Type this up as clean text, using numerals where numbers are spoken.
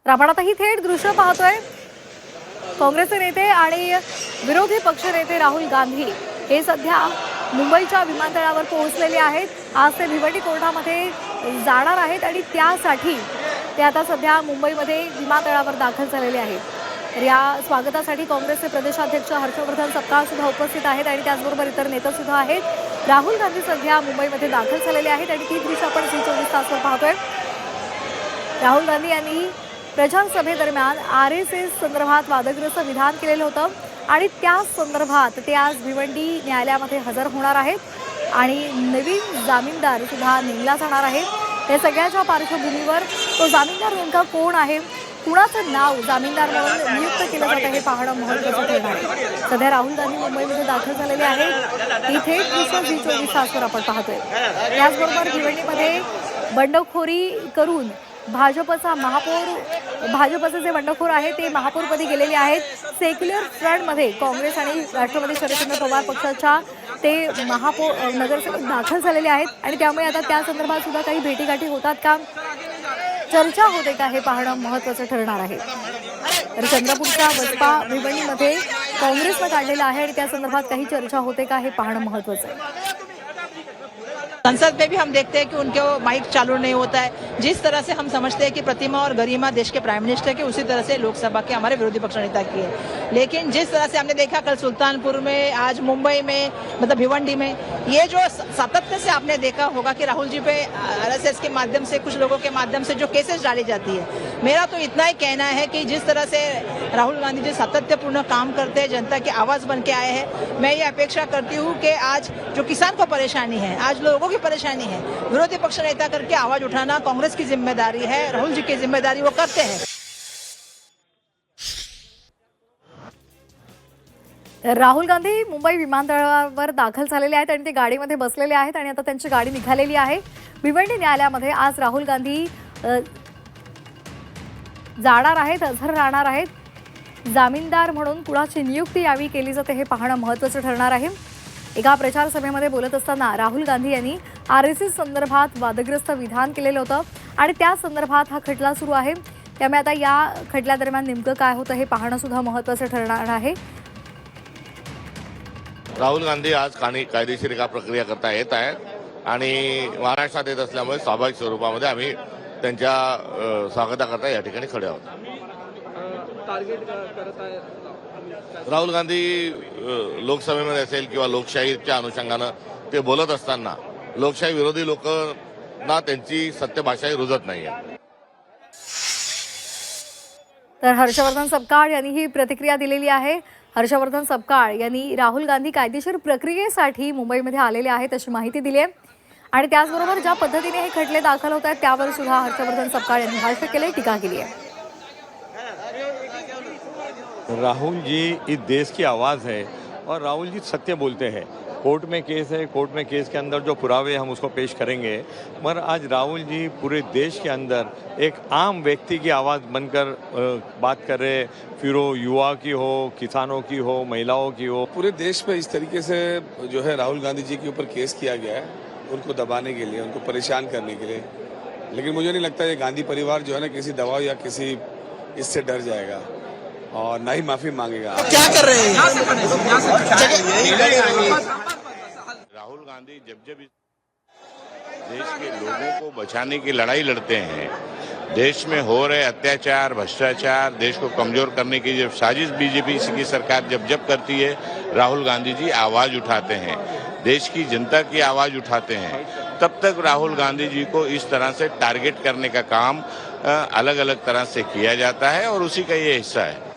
तर आपण आता ही थेट दृश्य पाहतोय। काँग्रेसचे नेते आणि विरोधी पक्षनेते राहुल गांधी हे सध्या मुंबईच्या विमानतळावर पोहोचलेले आहेत। आज ते भिवंडी कोर्टामध्ये जाणार आहेत आणि त्यासाठी ते आता सध्या मुंबईमध्ये विमानतळावर दाखल झालेले आहेत। तर या स्वागतासाठी काँग्रेसचे प्रदेशाध्यक्ष हर्षवर्धन सपकाळ सुद्धा उपस्थित आहेत आणि त्याचबरोबर इतर नेते सुद्धा आहेत। राहुल गांधी सध्या मुंबईमध्ये दाखल झालेले आहेत आणि ती दृश्य आपण 24 तासवर पाहतोय। राहुल गांधी यांनी प्रचार सभेदरम्यान आरएसएस संदर्भात वादग्रस्त विधान केलेलं होतं आणि त्या संदर्भात ते आज भिवंडी न्यायालयामध्ये हजर होणार आहेत आणि नवीन जामीनदार सुद्धा नेमला जाणार आहे। या सगळ्याच्या पार्श्वभूमीवर तो जामीनदार नेमका कोण आहे, कुणाचं नाव जामीनदार म्हणून नियुक्त केलं जातं हे पाहणं महत्त्वाचं ठरणार आहे। सध्या राहुल गांधी मुंबईमध्ये दाखल झालेले आहेत। इथे दृश्य 24 तासवर आपण पाहतोय। त्याचबरोबर भिवंडीमध्ये बंडखोरी करून भाजपचे जे बंडखोर आहे ते महापौरपदी गेलेले आहेत। सेक्युलर फ्रंटमध्ये काँग्रेस आणि राष्ट्रवादी शरदचंद्र पवार पक्षाच्या ते नगरसेवक दाखल झालेले आहेत आणि त्यामुळे आता त्या संदर्भात सुद्धा काही भेटीगाठी होतात का, चर्चा होते का हे पाहणं महत्त्वाचं ठरणार आहे। तर चंद्रपूरच्या बसपा भिवंडीमध्ये काँग्रेसनं काढलेला आहे आणि त्या संदर्भात काही चर्चा होते का हे पाहणं महत्त्वाचं आहे। संसद में भी हम देखते हैं कि उनके वो माइक चालू नहीं होता है। जिस तरह से हम समझते हैं कि प्रतिमा और गरिमा देश के प्राइम मिनिस्टर की, उसी तरह से लोकसभा के हमारे विरोधी पक्ष नेता की है। लेकिन जिस तरह से हमने देखा कल सुल्तानपुर में, आज मुंबई में, मतलब भिवंडी में, ये जो सातत्य से आपने देखा होगा कि राहुल जी पे आरएसएस के माध्यम से, कुछ लोगों के माध्यम से जो केसेस डाली जाती है, मेरा तो इतना ही कहना है कि जिस तरह से राहुल गांधी जी सातत्यपूर्ण काम करते हैं, जनता की आवाज बन के आए हैं, मैं ये अपेक्षा करती हूँ कि आज जो किसान को परेशानी है, आज लोगों की परेशानी है, विरोधी पक्ष नेता करके आवाज उठाना कांग्रेस की जिम्मेदारी है, राहुल जी की जिम्मेदारी वो करते हैं। राहुल गांधी मुंबई विमानतळावर दाखल झालेले आहेत आणि ते गाडीमध्ये बसलेले आहेत आणि आता त्यांची गाडी निघालेली आहे। भिवंडी न्यायालयामध्ये आज राहुल गांधी जाणार आहेत, हजर राहणार आहेत। जामीनदार म्हणून कुणाची नियुक्ती यावी केली जाते हे पाहणं महत्त्वाचं ठरणार आहे। एका प्रचार सभेमध्ये बोलत असताना राहुल गांधी यांनी आरएसएस संदर्भात वादग्रस्त विधान केलेलं होतं आणि त्या संदर्भात हा खटला सुरू आहे। त्यामुळे आता या खटल्यादरम्यान नेमकं काय होतं हे पाहणं सुद्धा महत्त्वाचं ठरणार आहे। राहुल गांधी आज कायदेशीर का प्रक्रिया करता येत आहेत आणि महाराष्ट्रात येत असल्यामुळे स्वाभाविक स्वरूपामध्ये आम्ही त्यांच्या स्वागताकरता या ठिकाणी खडे आहोत। राहुल गांधी लोकसभेमध्ये असेल किंवा लोकशाहीच्या अनुषंगानं ते बोलत असताना लोकशाही विरोधी लोकांना त्यांची सत्य भाषाही रुजत नाहीये। तर हर्षवर्धन सपकाळ यांनी ही प्रतिक्रिया दिलेली आहे। हर्षवर्धन सपकाळ यांनी राहुल गांधी कायदेशीर प्रक्रियेसाठी मुंबईमध्ये आलेले आहेत अशी माहिती दिली आहे आणि त्याचबरोबर ज्या पद्धतीने हे खटले दाखल होत आहेत त्यावर सुद्धा हर्षवर्धन सपकाळ यांनी भाष्य केले, टीका केली आहे। राहुल जी इस देश की आवाज़ है और राहुल जी सत्य बोलते हैं। कोर्ट में केस है, कोर्ट में केस के अंदर जो पुरावे हम उसको पेश करेंगे, मगर आज राहुल जी पूरे देश के अंदर एक आम व्यक्ति की आवाज़ बनकर बात कर रहे, फिर वो युवा की हो, किसानों की हो, महिलाओं की हो। पूरे देश में इस तरीके से जो है राहुल गांधी जी के ऊपर केस किया गया है, उनको दबाने के लिए, उनको परेशान करने के लिए। लेकिन मुझे नहीं लगता ये गांधी परिवार जो है ना किसी दबाव या किसी इससे डर जाएगा और ना ही माफी मांगेगा। क्या कर रहे हैं राहुल गांधी जब इस देश के लोगों को बचाने की लड़ाई लड़ते हैं, देश में हो रहे अत्याचार, भ्रष्टाचार, देश को कमजोर करने की जब साजिश बीजेपी की सरकार जब करती है, राहुल गांधी जी आवाज उठाते हैं, देश की जनता की आवाज उठाते हैं। तब तक राहुल गांधी जी को इस तरह से टारगेट करने का काम अलग अलग तरह से किया जाता है और उसी का ये हिस्सा है।